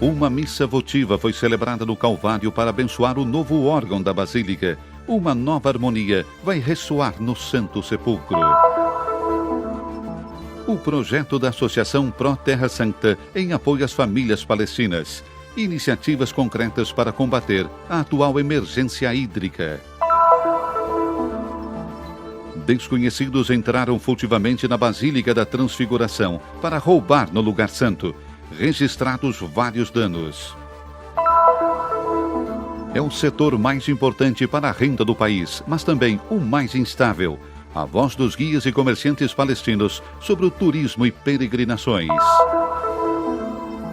Uma missa votiva foi celebrada no Calvário para abençoar o novo órgão da Basílica. Uma nova harmonia vai ressoar no Santo Sepulcro. O projeto da Associação Pro Terra Santa em apoio às famílias palestinas. Iniciativas concretas para combater a atual emergência hídrica. Desconhecidos entraram furtivamente na Basílica da Transfiguração para roubar no lugar santo. Registrados vários danos. É o setor mais importante para a renda do país, mas também o mais instável. A voz dos guias e comerciantes palestinos sobre o turismo e peregrinações.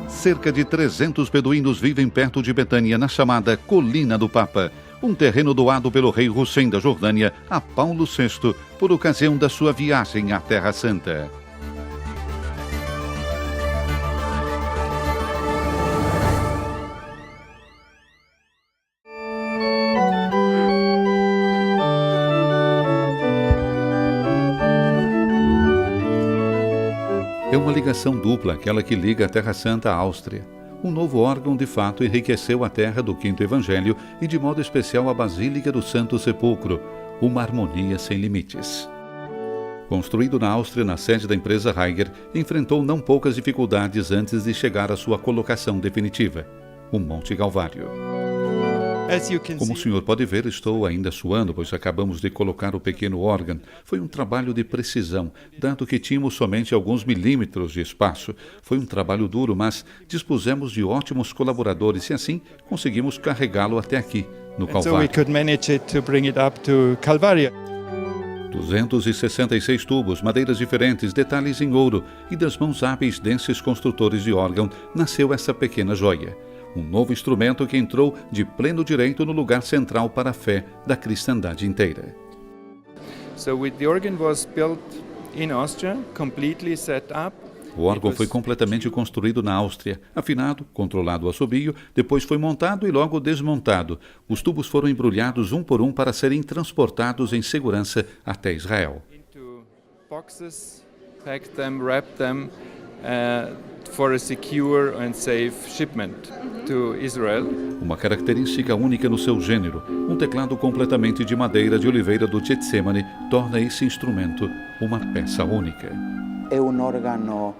Cerca de 300 beduínos vivem perto de Betânia, na chamada Colina do Papa, um terreno doado pelo rei Hussein da Jordânia a Paulo VI por ocasião da sua viagem à Terra Santa. É uma ligação dupla, aquela que liga a Terra Santa à Áustria. Um novo órgão, de fato, enriqueceu a terra do Quinto Evangelho e, de modo especial, a Basílica do Santo Sepulcro, uma harmonia sem limites. Construído na Áustria, na sede da empresa Heiger, enfrentou não poucas dificuldades antes de chegar à sua colocação definitiva, o Monte Calvário. Como o senhor pode ver, estou ainda suando, pois acabamos de colocar o pequeno órgão. Foi um trabalho de precisão, dado que tínhamos somente alguns milímetros de espaço. Foi um trabalho duro, mas dispusemos de ótimos colaboradores e assim conseguimos carregá-lo até aqui, no Calvário. 266 tubos, madeiras diferentes, detalhes em ouro, e das mãos hábeis desses construtores de órgão nasceu essa pequena joia. Um novo instrumento que entrou de pleno direito no lugar central para a fé da cristandade inteira. O órgão foi completamente construído na Áustria, afinado, controlado o assobio, depois foi montado e logo desmontado. Os tubos foram embrulhados um por um para serem transportados em segurança até Israel. For a secure and safe shipment to Israel. Uma característica única no seu gênero, um teclado completamente de madeira de oliveira do Getsemane torna esse instrumento uma peça única. É um órgão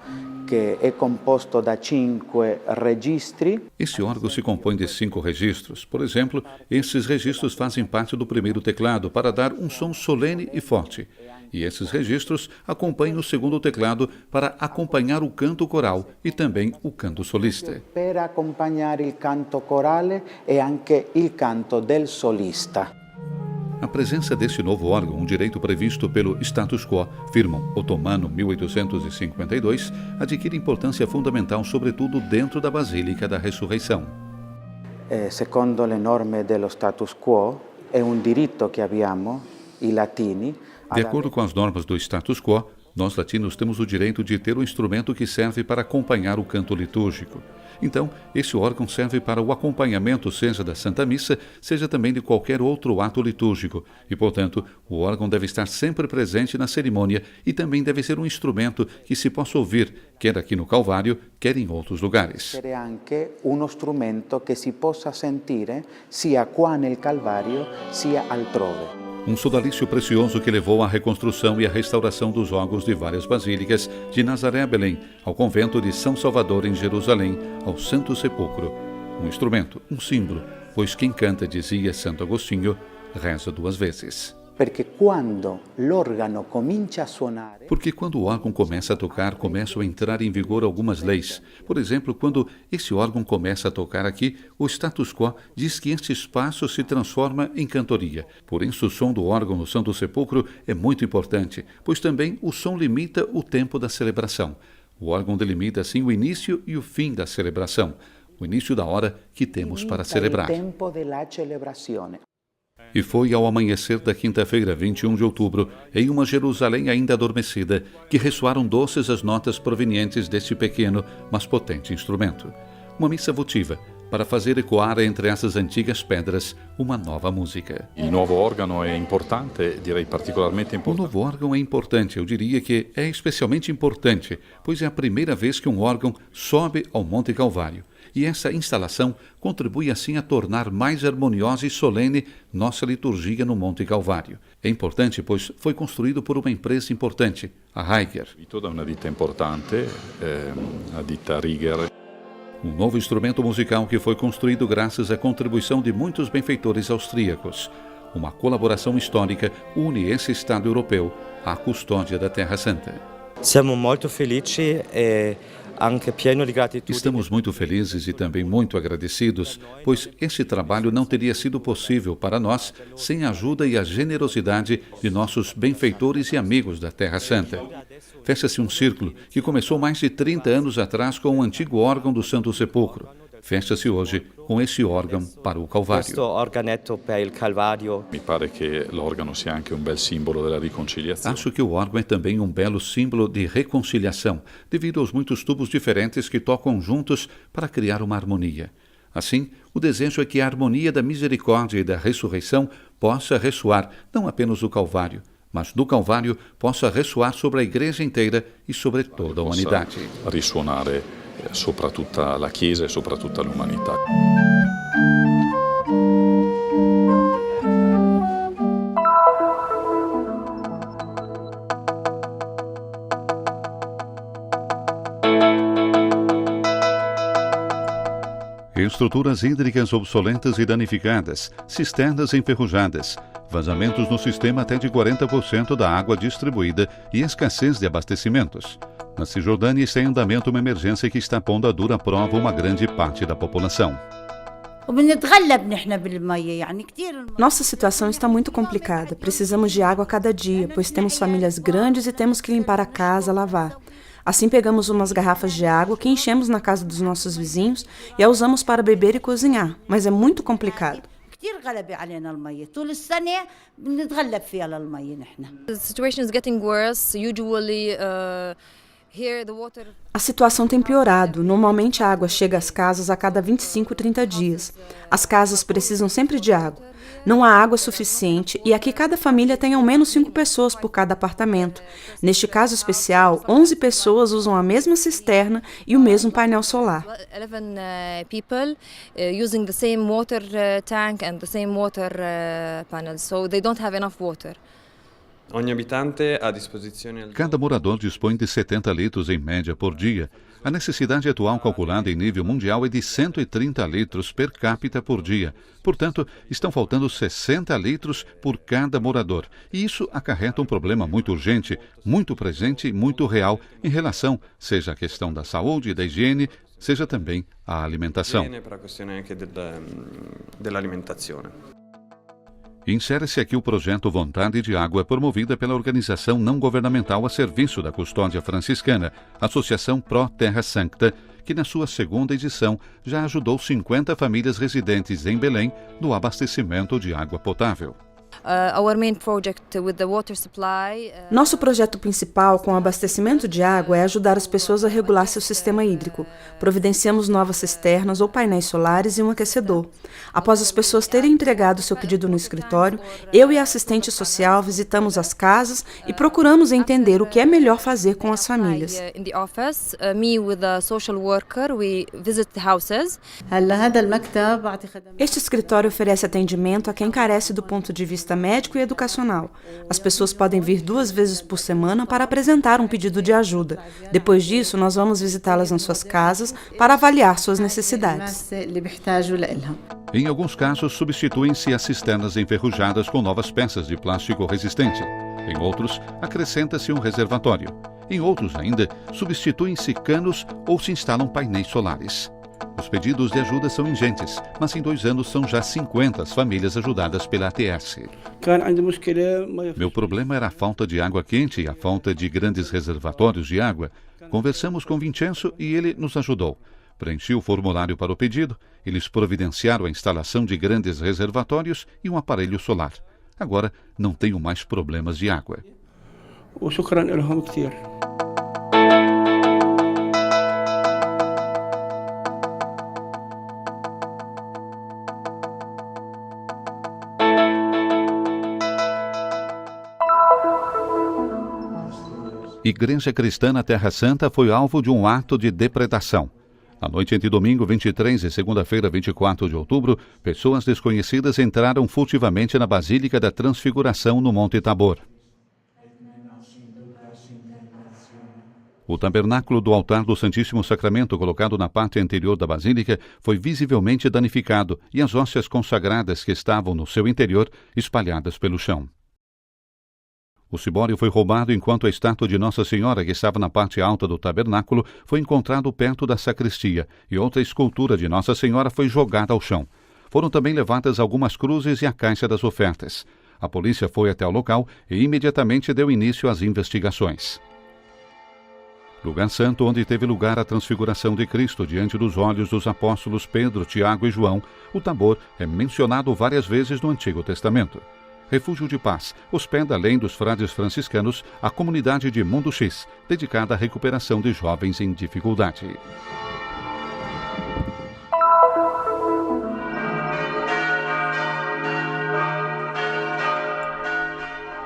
que é composto de 5 registros. Esse órgão se compõe de 5 registros. Por exemplo, esses registros fazem parte do primeiro teclado para dar um som solene e forte. E esses registros acompanham o segundo teclado para acompanhar o canto coral e também o canto solista. Para acompanhar o canto coral e anche o canto del solista. A presença desse novo órgão, um direito previsto pelo status quo, firmam Otomano 1852, adquire importância fundamental, sobretudo dentro da Basílica da Ressurreição. Secondo le norme dello status quo, é um diritto que abbiamo, i latini. De acordo com as normas do status quo, nós latinos temos o direito de ter um instrumento que serve para acompanhar o canto litúrgico. Então, esse órgão serve para o acompanhamento, seja da Santa Missa, seja também de qualquer outro ato litúrgico. E, portanto, o órgão deve estar sempre presente na cerimônia e também deve ser um instrumento que se possa ouvir, quer aqui no Calvário, quer em outros lugares. Deve ser anche um instrumento que se possa sentir, sia qua nel Calvário, sia altrove. Um sodalício precioso que levou à reconstrução e à restauração dos órgãos de várias basílicas, de Nazaré a Belém, ao convento de São Salvador em Jerusalém, ao Santo Sepulcro. Um instrumento, um símbolo, pois quem canta, dizia Santo Agostinho, reza 2 vezes. Porque quando l'organo comincia a suonare... Porque quando o órgão começa a tocar, começam a entrar em vigor algumas leis. Por exemplo, quando esse órgão começa a tocar aqui, o status quo diz que este espaço se transforma em cantoria. Por isso, o som do órgão no Santo Sepulcro é muito importante, pois também o som limita o tempo da celebração. O órgão delimita, assim, o início e o fim da celebração, o início da hora que temos para celebrar. E foi ao amanhecer da quinta-feira, 21 de outubro, em uma Jerusalém ainda adormecida, que ressoaram doces as notas provenientes deste pequeno, mas potente instrumento. Uma missa votiva, para fazer ecoar entre essas antigas pedras uma nova música. O novo órgão é importante, direi particularmente importante. O novo órgão é importante, eu diria que é especialmente importante, pois é a primeira vez que um órgão sobe ao Monte Calvário. E essa instalação contribui assim a tornar mais harmoniosa e solene nossa liturgia no Monte Calvário. É importante, pois foi construído por uma empresa importante, a Heiger. Toda uma ditta importante, a ditta Rieger. Um novo instrumento musical que foi construído graças à contribuição de muitos benfeitores austríacos. Uma colaboração histórica une esse Estado europeu à custódia da Terra Santa. Siamo molto felici e anche pieno di gratitudine. Estamos muito felizes e também muito agradecidos, pois esse trabalho não teria sido possível para nós sem a ajuda e a generosidade de nossos benfeitores e amigos da Terra Santa. Fecha-se um círculo que começou mais de 30 anos atrás com o antigo órgão do Santo Sepulcro. Fecha-se hoje com esse órgão para o Calvário. Questo organetto per il Calvario. Mi pare che l'organo sia anche un bel simbolo della riconciliazione. Acho que o órgão é também um belo símbolo de reconciliação, devido aos muitos tubos diferentes que tocam juntos para criar uma harmonia. Assim, o desejo é que a harmonia da misericórdia e da ressurreição possa ressoar não apenas do Calvário, mas do Calvário possa ressoar sobre a Igreja inteira e sobre toda a humanidade. Risuonare sopra tutta la Chiesa e sopra tutta l'umanità. Estruturas hídricas obsoletas e danificadas, cisternas enferrujadas, vazamentos no sistema até de 40% da água distribuída e escassez de abastecimentos. Na Cisjordânia está em andamento uma emergência que está pondo à dura prova uma grande parte da população. Nossa situação está muito complicada. Precisamos de água a cada dia, pois temos famílias grandes e temos que limpar a casa, lavar. Assim pegamos umas garrafas de água que enchemos na casa dos nossos vizinhos e a usamos para beber e cozinhar, mas é muito complicado. The situation is getting worse. Usually, here the water. A situação tem piorado. Normalmente a água chega às casas a cada 25, 30 dias. As casas precisam sempre de água. Não há água suficiente e aqui cada família tem ao menos 5 pessoas por cada apartamento. Neste caso especial, 11 pessoas usam a mesma cisterna e o mesmo painel solar. 11 people using the same water tank and the same water panel, so they don't have enough water. Cada morador dispõe de 70 litros em média por dia. A necessidade atual calculada em nível mundial é de 130 litros per capita por dia. Portanto, estão faltando 60 litros por cada morador. E isso acarreta um problema muito urgente, muito presente e muito real em relação, seja a questão da saúde e da higiene, seja também a alimentação. Insere-se aqui o projeto Vontade de Água, promovida pela organização não governamental a serviço da Custódia Franciscana, Associação Pro Terra Sancta, que na sua segunda edição já ajudou 50 famílias residentes em Belém no abastecimento de água potável. Our main project with the water supply. Nosso projeto principal com o abastecimento de água é ajudar as pessoas a regular seu sistema hídrico. Providenciamos novas cisternas ou painéis solares e um aquecedor. Após as pessoas terem entregado seu pedido no escritório, eu e a assistente social visitamos as casas e procuramos entender o que é melhor fazer com as famílias. In the office, me with the social worker, we visit the houses. Este escritório oferece atendimento a quem carece do ponto de vista médico e educacional. As pessoas podem vir 2 vezes por semana para apresentar um pedido de ajuda. Depois disso, nós vamos visitá-las nas suas casas para avaliar suas necessidades. Em alguns casos, substituem-se as cisternas enferrujadas com novas peças de plástico resistente. Em outros, acrescenta-se um reservatório. Em outros ainda, substituem-se canos ou se instalam painéis solares. Os pedidos de ajuda são ingentes, mas em 2 anos são já 50 as famílias ajudadas pela ATS. Meu problema era a falta de água quente e a falta de grandes reservatórios de água. Conversamos com Vincenzo e ele nos ajudou. Preenchi o formulário para o pedido, eles providenciaram a instalação de grandes reservatórios e um aparelho solar. Agora não tenho mais problemas de água. Igreja Cristã na Terra Santa foi alvo de um ato de depredação. Na noite entre domingo 23 e segunda-feira 24 de outubro, pessoas desconhecidas entraram furtivamente na Basílica da Transfiguração no Monte Tabor. O tabernáculo do altar do Santíssimo Sacramento, colocado na parte anterior da basílica, foi visivelmente danificado e as hóstias consagradas que estavam no seu interior espalhadas pelo chão. O cibório foi roubado enquanto a estátua de Nossa Senhora, que estava na parte alta do tabernáculo, foi encontrado perto da sacristia e outra escultura de Nossa Senhora foi jogada ao chão. Foram também levadas algumas cruzes e a caixa das ofertas. A polícia foi até o local e imediatamente deu início às investigações. Lugar santo onde teve lugar a transfiguração de Cristo diante dos olhos dos apóstolos Pedro, Tiago e João, o Tabor é mencionado várias vezes no Antigo Testamento. Refúgio de Paz hospeda, além dos frades franciscanos, a comunidade de Mundo X, dedicada à recuperação de jovens em dificuldade.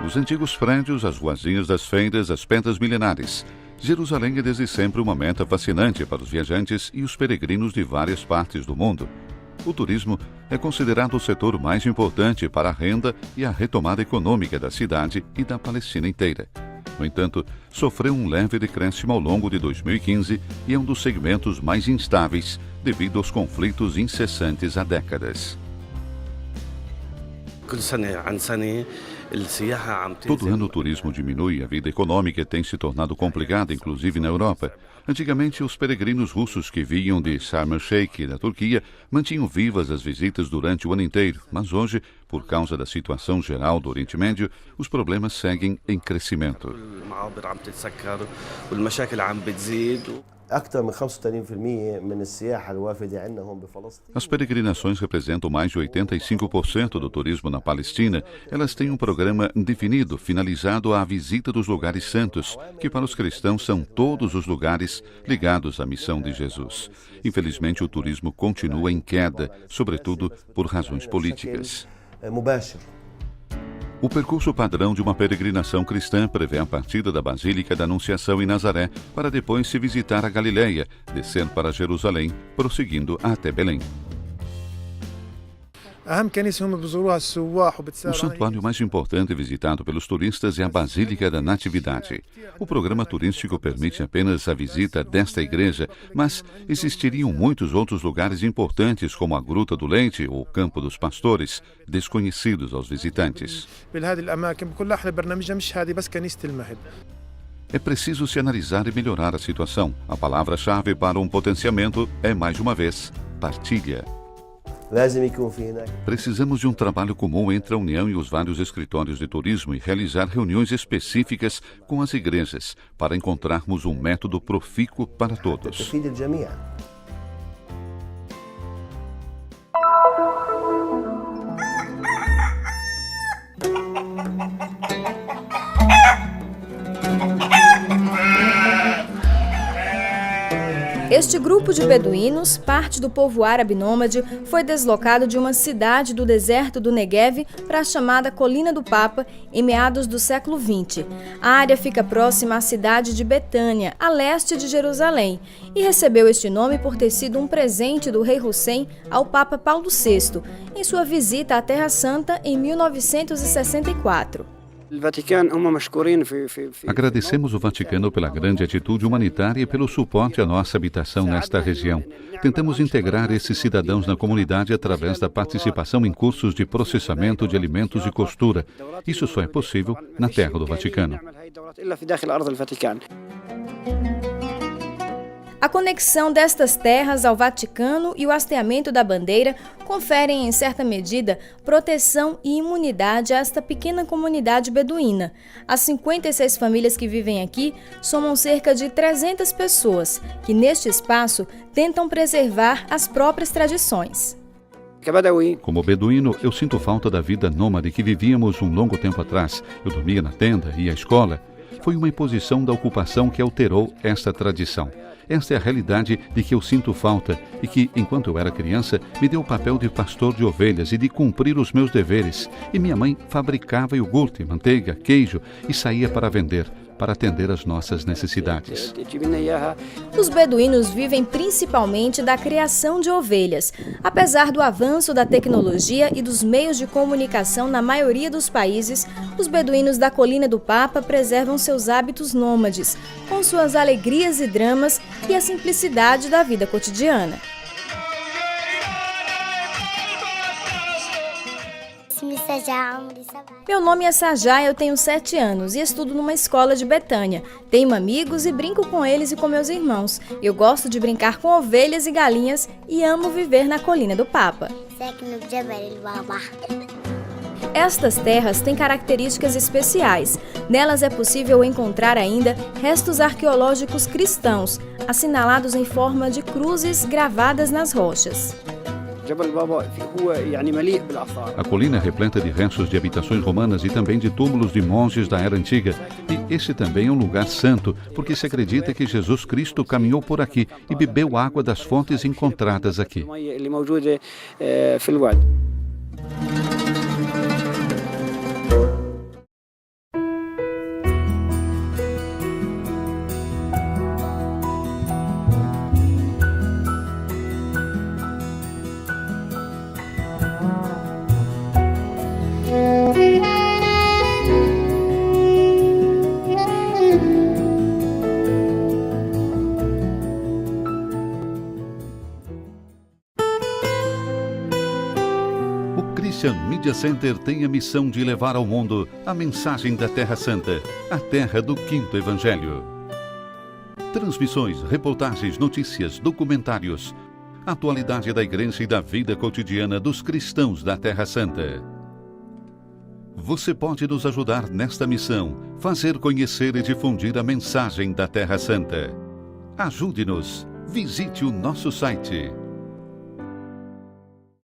Os antigos prédios, as ruazinhas das feiras, as pedras milenares. Jerusalém é desde sempre uma meta fascinante para os viajantes e os peregrinos de várias partes do mundo. O turismo é considerado o setor mais importante para a renda e a retomada econômica da cidade e da Palestina inteira. No entanto, sofreu um leve decréscimo ao longo de 2015 e é um dos segmentos mais instáveis devido aos conflitos incessantes há décadas. Todo ano o turismo diminui e a vida econômica tem se tornado complicada, inclusive na Europa. Antigamente, os peregrinos russos que vinham de Sharm el-Sheikh, da Turquia, mantinham vivas as visitas durante o ano inteiro, mas hoje, por causa da situação geral do Oriente Médio, os problemas seguem em crescimento. As peregrinações representam mais de 85% do turismo na Palestina. Elas têm um programa definido, finalizado à visita dos lugares santos, que para os cristãos são todos os lugares ligados à missão de Jesus. Infelizmente, o turismo continua em queda, sobretudo por razões políticas. O percurso padrão de uma peregrinação cristã prevê a partida da Basílica da Anunciação em Nazaré para depois se visitar a Galileia, descendo para Jerusalém, prosseguindo até Belém. O santuário mais importante visitado pelos turistas é a Basílica da Natividade. O programa turístico permite apenas a visita desta igreja, mas existiriam muitos outros lugares importantes, como a Gruta do Leite ou o Campo dos Pastores, desconhecidos aos visitantes. É preciso se analisar e melhorar a situação. A palavra-chave para um potenciamento é, mais uma vez, partilha. Precisamos de um trabalho comum entre a União e os vários escritórios de turismo e realizar reuniões específicas com as igrejas para encontrarmos um método profícuo para todos. Este grupo de beduínos, parte do povo árabe nômade, foi deslocado de uma cidade do deserto do Negev para a chamada Colina do Papa em meados do século XX. A área fica próxima à cidade de Betânia, a leste de Jerusalém, e recebeu este nome por ter sido um presente do rei Hussein ao Papa Paulo VI, em sua visita à Terra Santa em 1964. Agradecemos o Vaticano pela grande atitude humanitária e pelo suporte à nossa habitação nesta região. Tentamos integrar esses cidadãos na comunidade através da participação em cursos de processamento de alimentos e costura. Isso só é possível na terra do Vaticano. A conexão destas terras ao Vaticano e o hasteamento da bandeira conferem, em certa medida, proteção e imunidade a esta pequena comunidade beduína. As 56 famílias que vivem aqui somam cerca de 300 pessoas, que neste espaço tentam preservar as próprias tradições. Como beduíno, eu sinto falta da vida nômade que vivíamos um longo tempo atrás. Eu dormia na tenda, ia à escola. Foi uma imposição da ocupação que alterou esta tradição. Esta é a realidade de que eu sinto falta e que, enquanto eu era criança, me deu o papel de pastor de ovelhas e de cumprir os meus deveres. E minha mãe fabricava iogurte, manteiga, queijo e saía para vender. para atender às nossas necessidades. Os beduínos vivem principalmente da criação de ovelhas. Apesar do avanço da tecnologia e dos meios de comunicação na maioria dos países, os beduínos da Colina do Papa preservam seus hábitos nômades, com suas alegrias e dramas e a simplicidade da vida cotidiana. Meu nome é Sajá, eu tenho 7 anos e estudo numa escola de Betânia. Tenho amigos e brinco com eles e com meus irmãos. Eu gosto de brincar com ovelhas e galinhas e amo viver na Colina do Papa. Estas terras têm características especiais. Nelas é possível encontrar ainda restos arqueológicos cristãos, assinalados em forma de cruzes gravadas nas rochas. A colina é repleta de restos de habitações romanas e também de túmulos de monges da Era Antiga. E esse também é um lugar santo, porque se acredita que Jesus Cristo caminhou por aqui e bebeu água das fontes encontradas aqui. O Christian Media Center tem a missão de levar ao mundo a mensagem da Terra Santa, a terra do Quinto Evangelho. Transmissões, reportagens, notícias, documentários, atualidade da Igreja e da vida cotidiana dos cristãos da Terra Santa. Você pode nos ajudar nesta missão, fazer conhecer e difundir a mensagem da Terra Santa. Ajude-nos. Visite o nosso site